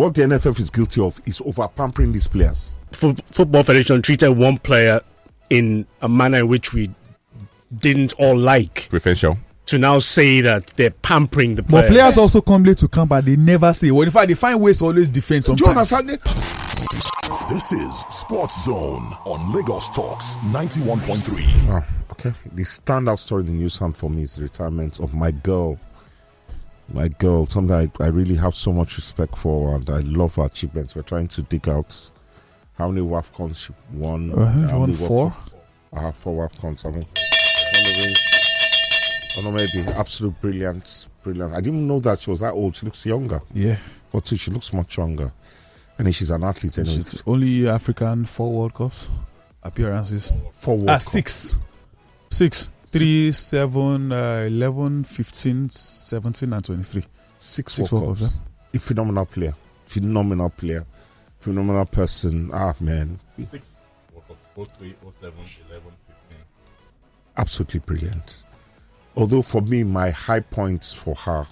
What the NFF is guilty of is over pampering these players. Football Federation treated one player in a manner in which we didn't all like. Preferential. To now say that they're pampering the players. But players also come late to camp and they never say. Well, in fact, they find ways to always defend sometimes. This is Sports Zone on Lagos Talks 91.3. Oh, okay. The standout story in the news for me is the retirement of my girl. My girl, something I really have so much respect for, and I love her achievements. We're trying to dig out how many WAFCONs she won. Won 4. 4 WAFCONs. Maybe absolute brilliant. I didn't even know that she was that old. She looks younger. Yeah. But she looks much younger. And she's an athlete anyway. She's only African 4 World Cups appearances. 4 World Cups. 6. 3, 7, 11, 15, 17 and 23. 6 World Cups. A phenomenal player. Phenomenal person. Man. 6 World Cups. 03, 07, 11, 15. Absolutely brilliant. Although for me, my high points for her,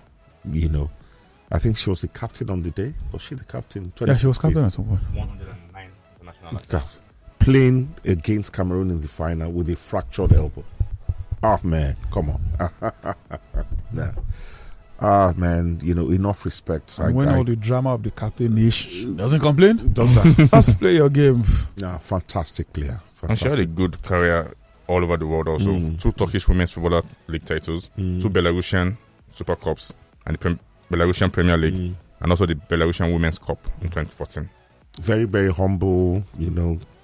I think she was the captain on the day. Was she the captain? Yeah, she was captain at some point. 109 international appearances. Playing against Cameroon in the final with a fractured elbow. Man, come on. Man, enough respect. And when all the drama of the captain ish doesn't complain, don't just play your game. Fantastic player. And she had a good career all over the world also. 2 Turkish Women's Footballer League titles, 2 Belarusian Super Cups, and the Belarusian Premier League, and also the Belarusian Women's Cup in 2014. Very, very humble,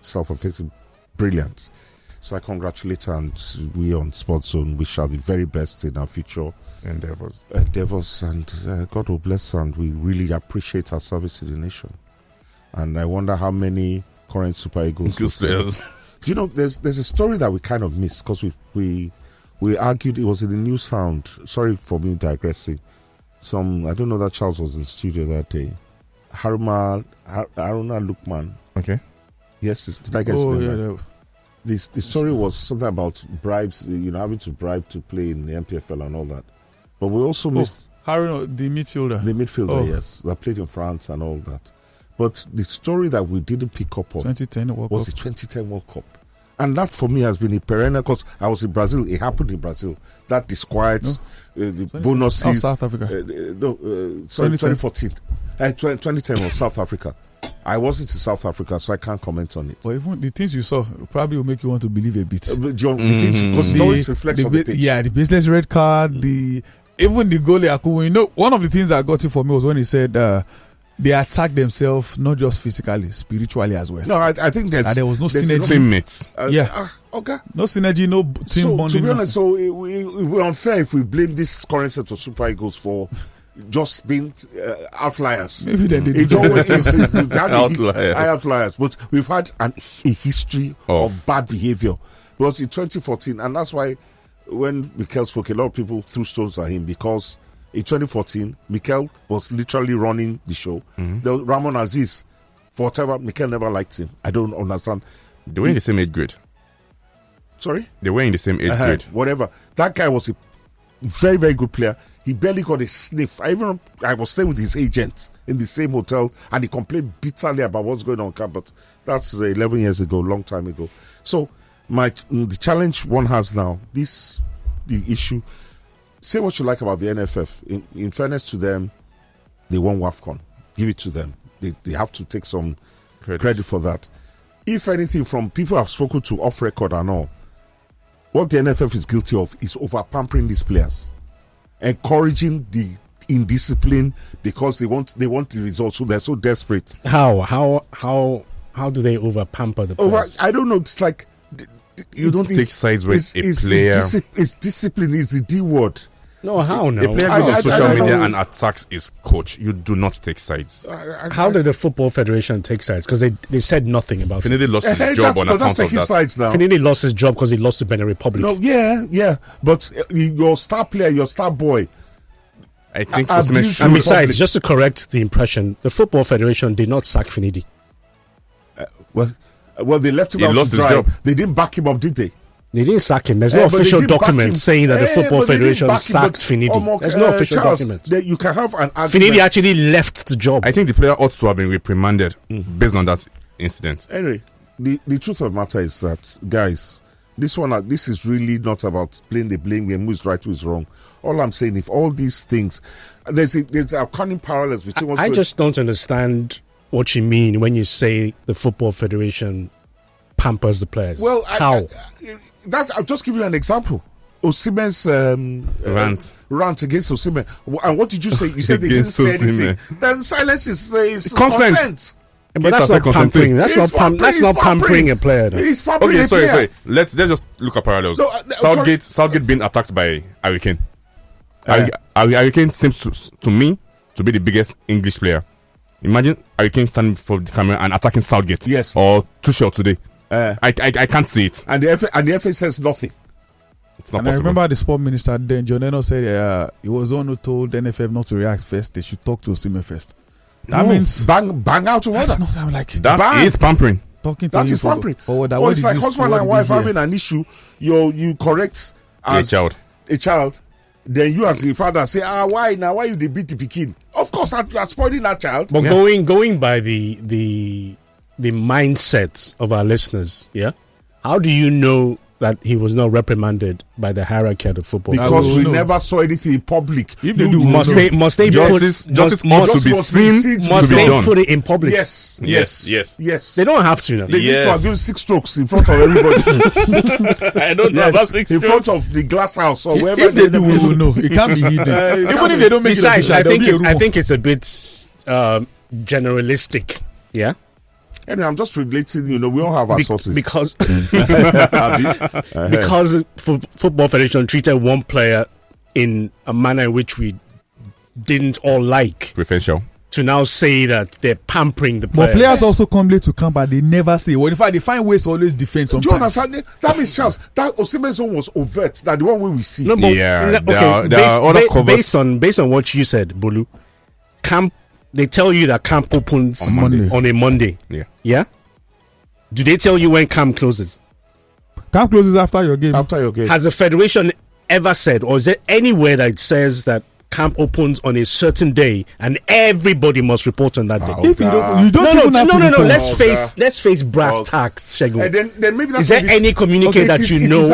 self-effacing, brilliant. So I congratulate her, and we on Sports Zone wish her the very best in our future endeavors, and God will bless her, and we really appreciate her service to the nation. And I wonder how many current Super Eagles players. There's a story that we kind of missed because we argued. It was in the news sound. Sorry for me digressing. I don't know that Charles was in the studio that day. Haruna Lukman. Okay. Yes, did I get his name? Yeah, right? no. The story was something about bribes, having to bribe to play in the MPFL and all that. But we also missed Haruna, the midfielder. The midfielder, yes, that played in France and all that. But the story that we didn't pick up on 2010 World was Cup. the 2010 World Cup. And that for me has been a perennial, because I was in Brazil. It happened in Brazil. That disquiets, the bonuses. South Africa. 2014. 2010 was South Africa. I wasn't in South Africa, so I can't comment on it. Well, even the things you saw probably will make you want to believe a bit. Because stories reflect on the pitch. Yeah, the business red card, even the goalie Akubu. One of the things that got it for me was when he said they attacked themselves not just physically, spiritually as well. No, I think there was no synergy. Teammates. Okay. No synergy, no team bonding. To be honest, we're unfair if we blame this current set of Super Eagles for just being outliers. Maybe they did. It's always outliers. But we've had a history of bad behavior. Because in 2014, and that's why when Mikel spoke, a lot of people threw stones at him, because in 2014, Mikel was literally running the show. The Ramon Aziz, for whatever, Mikel never liked him. I don't understand. They were in the same age grade. Sorry? They were in the same age grade. Whatever. That guy was a very, very good player. He barely got a sniff. I was staying with his agent in the same hotel, and he complained bitterly about what's going on campus. That's 11 years ago, long time ago. So the challenge one has now, the issue. Say what you like about the NFF. In fairness to them, they won WAFCON. Give it to them. They have to take some credit for that. If anything, from people I've spoken to off record and all, what the NFF is guilty of is over pampering these players, encouraging the indiscipline because they want the results, so they're so desperate. How do they over pamper the players? I don't know. It's like you don't take sides with a player. It's discipline. Is the D word. No, how no? A player goes on social media and attacks his coach. You do not take sides. How did the Football Federation take sides? Because they said nothing about it. Finidi lost his job on account of that. Sides now. Finidi lost his job because he lost to Benin Republic. No, yeah. But your star player, your star boy. I think and besides, just to correct the impression, the Football Federation did not sack Finidi. Well, they left him out to dry. They didn't back him up, did they? They didn't sack him. There's no but they official did back him. document saying that the Football but they didn't Federation back him, sacked but Finidi. There's no official Charles, document. You can have an argument. Finidi actually left the job. I think the player ought to have been reprimanded based on that incident. Anyway, the truth of the matter is that, guys, this is really not about playing the blame game, who's right, who's wrong. All I'm saying, if all these things, there's a cunning parallels between what's I going. just don't understand what you mean when you say the Football Federation pampers the players. Well, how? I'll just give you an example. Osimhen's rant against Osimhen. And what did you say? You said they didn't say anything. Then silence is consent. But that's not pampering. That's not pampering a player. Though. He's pampering a player. Sorry. Let's just look at parallels. No, Southgate being attacked by Harry Kane. Harry Kane seems to me to be the biggest English player. Imagine Harry Kane standing before the camera and attacking Southgate. Yes. Or Tuchel today. I can't see it. And the FA says nothing. It's not and possible. I remember the sport minister then, John Eno, said he was the one who told NFF not to react first. They should talk to Osimhen first. That means bang out to that's water. not. I'm like That is pampering. talking to That him is pampering. forward. Oh, it's like husband and wife having an issue. You correct as a child. Then you as a father say, why you they beat the pikin? Of course, that's spoiling that child. But going by the mindset of our listeners, yeah. How do you know that he was not reprimanded by the hierarchy of the football? Because we never saw anything in public. If they do, Must they put it in public? Yes. They don't have to. They need to have given 6 strokes in front of everybody. I don't know about 6 in strokes. front of the glass house or wherever if they do, we will know. It can't be hidden. Even if they don't make Besides, it official, I think it's a bit generalistic. Yeah. Anyway, I'm just relating. We all have our sources. Because Football Federation treated one player in a manner in which we didn't all like. Preferential. To now say that they're pampering the players. But players also come late to camp, but they never say. Well, in fact, they find ways to always defend sometimes. Do you understand? That means, Charles, that Osimhen's one was overt. That the one we see. No, but, based on what you said, Bolu, camp. They tell you that camp opens on a Monday. Yeah. Do they tell you when camp closes? Camp closes after your game. Has the federation ever said, or is there anywhere that it says that camp opens on a certain day and everybody must report on that day? If you don't, no. Let's face brass tacks, Segun. And then maybe that's is there any communique that you know?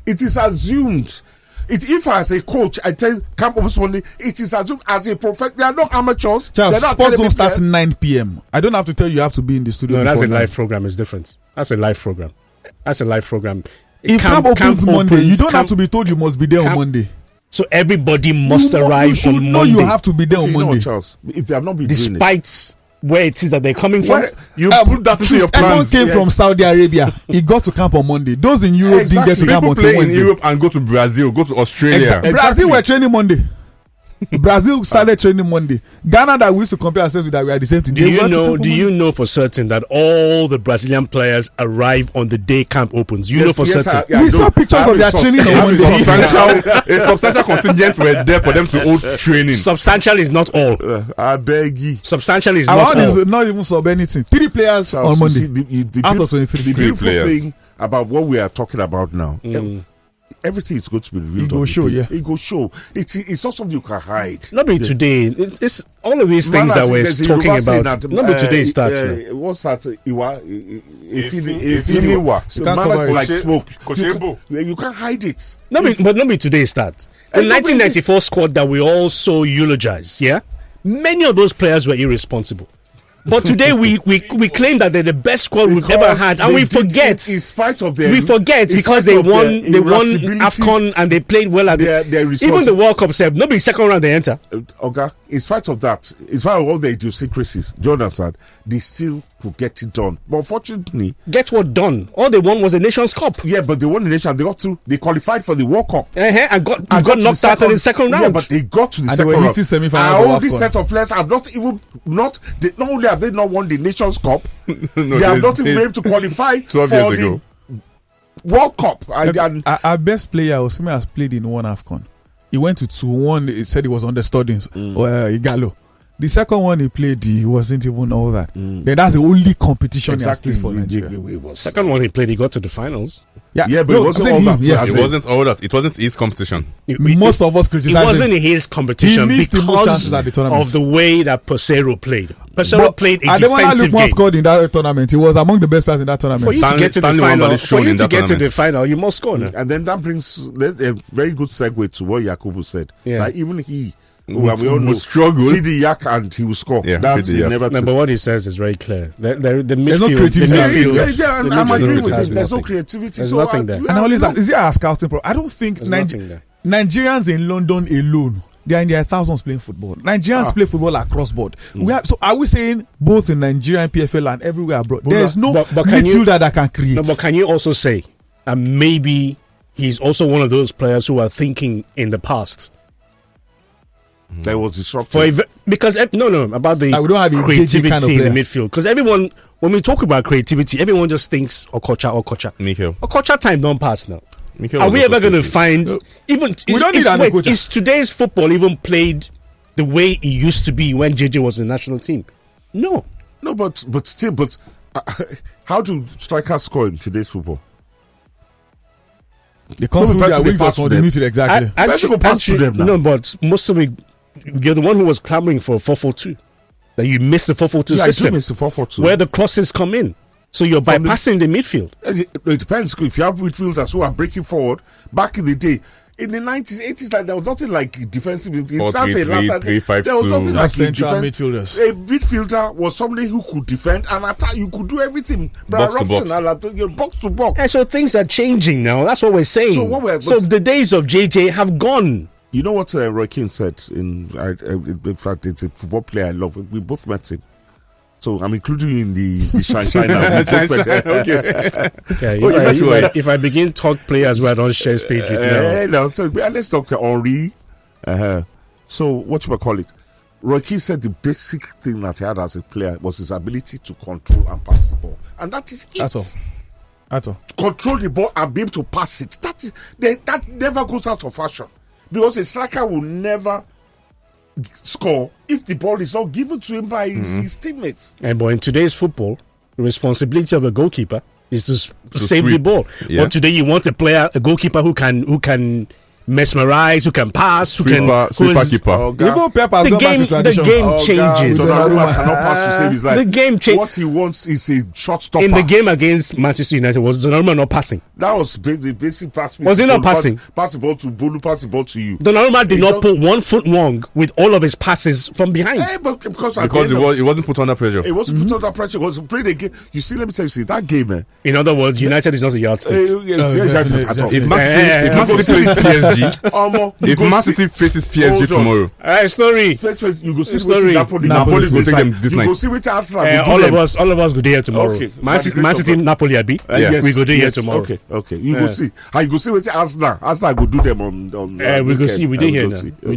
It is assumed. If as a coach, I tell camp opens Monday, it is assumed as a prophet. They are not amateurs. Charles, not sports zone starts 9 p.m. I don't have to tell you have to be in the studio. No, that's a live program. It's different. That's a live program. If camp opens Monday, you don't have to be told you must be there on Monday. So everybody must arrive on Monday. You have to be there on Monday. Charles, if they have not been despite where it is that they're coming from, you put that into your plans. Everyone came from Saudi Arabia. He got to camp on Monday. Those in Europe didn't get to camp on Wednesday. People play in Europe and go to Brazil, go to Australia. Exactly. Brazil were training Monday. Brazil started training Monday. Ghana, that we used to compare ourselves with, that we are the same thing. Do you know for certain that all the Brazilian players arrive on the day camp opens? You know for certain. We saw pictures of their training on Monday. A substantial contingent were there for them to hold training. Substantial is not all. I beg you. Substantial is not all. Is not even sub anything. 3 players Charles, on Monday. Out of 23. The beautiful thing about what we are talking about now. Everything is going to be revealed. It will show, yeah. It will show. It's not something you can hide. Not be today. It's all of these things that we're talking about. Not be today starts. What's that? Ifiniwa. So manners like smoke. You can't hide it. But not be today starts. The 1994 squad that we also eulogize. Yeah, many of those players were irresponsible. But today we claim that they're the best squad we've ever had, and we forget. In spite of their, because they won AFCON and they played well at even the World Cup. Said nobody second round they enter. Okay, in spite of that, in spite of all the idiosyncrasies, do you understand? They still could get it done. But unfortunately, get what done? All they won was a Nations Cup. Yeah, but they won the Nation. They got through. They qualified for the World Cup and got knocked out in the second round. Yeah, but they got to the second round. All this set of players have not not only have they not won the Nations Cup, they have not even been able to qualify 12 for years the ago. World Cup. Our best player, Osimhen, has played in one AFCON. He went to 2-1. He said he was understudying Igalo. The second one he played, he wasn't even all that. Then that's the only competition Exactly. he has played for It Nigeria. was. Second one he played, he got to the finals. Yeah, but it wasn't all that. Yeah, It wasn't all that. It wasn't his competition. most of us It criticize wasn't him. his competition He missed the most because chances at the tournament. of the way that Pesero played. Pesero played a Ademola defensive Lookman game. scored in that tournament. He was among the best players in that tournament. For you to Stanley- get to the Stanley final, Wambali for shone you in to that get to the tournament. final, you must score now. And then that brings a very good segue to what Yakubu said. Yeah. That even he, we all would know, struggle. feed the yak and he will score. Yeah, That's feed the yak. never. No, but what he says is very clear. The There's no midfield, creativity. the Yeah, midfield, yeah, and the I'm midfield agreeing with has him. There's no nothing. creativity. There's so nothing there. And I always ask, is it our scouting problem? I don't think There's nothing there. Nigerians in London alone, they are in their thousands playing football. Nigerians play football across board. So are we saying both in Nigeria and PFL and everywhere abroad? There's no but can you- midfielder that can create. No, but can you also say, and maybe he's also one of those players who are thinking in the past? There was disruption. Because about the Like, we don't have a JJ creativity kind of in the player. midfield. Because everyone, when we talk about creativity, everyone just thinks Okocha. Mikel. Okocha time don't pass now. Mikel Are was we also ever going to creative. find even? We don't need an Okocha. Is today's football even played the way it used to be when JJ was in the national team? No. No, but still, how do strikers score in today's football? They come through person their they wings pass or to the them. midfield, exactly. Person go pass to them now. No, but most of it, you're the one who was clamoring for 4-4-2. That you missed the 4-4-2 Yeah, I do system miss the 4-4-2. where the crosses come in. So you're From the- bypassing the midfield. It depends. If you have midfielders who are breaking forward, back in the day, in the 90s, 80s, like there was nothing like defensive. It's 4-3-3, Latter- 3-5-2. There was nothing like Central defense. midfielders. A midfielder was somebody who could defend and attack. You could do everything. Box to box. Box to box. And so things are changing now. That's what we're saying. So So the days of JJ have gone. You know what Roy Keane said? In fact, it's a football player I love. We both met him. So I'm including you in the shine now. We both met him. Yeah, if I begin talk players where I don't share stage with now. No, so let's talk Henri. So what you call it? Roy Keane said the basic thing that he had as a player was his ability to control and pass the ball, and that is it. That's all. Control the ball and be able to pass it. That never goes out of fashion because a striker will never score if the ball is not given to him by his teammates. But in today's football, the responsibility of a goalkeeper is to save the sweep. ball. Yeah. But today you want a goalkeeper who can mesmerize, who can pass, who Sweeper is- keeper. Even Pep has The gone back game, to tradition. the game changes. Donnarumma cannot pass to save his life. The game change- What he wants is a shot stopper. In the game against Manchester United, was Donnarumma not passing? That was the basic pass. Was he not passing? Pass the ball to Bolu, pass the ball to you. Donnarumma did He not just- put 1 foot wrong with all of his passes from behind. But because Because it wasn't put under pressure. it wasn't put under pressure. It was played a game. You see, let me tell you, that game, In other words, United is not a yardstick. definitely, at all. If Man City faces PSG, if Man City faces PSG tomorrow, Story. First, you go see Story. what Napoli. Napoli will take them this You night. go see which Arsenal. go do all them. of us go there tomorrow. Okay. Man City, Napoli, Abi. Yes, we go there yes, tomorrow. Okay. You go see. How you go see which Arsenal go do them on. We go see. We weekend. did We here go now. see. We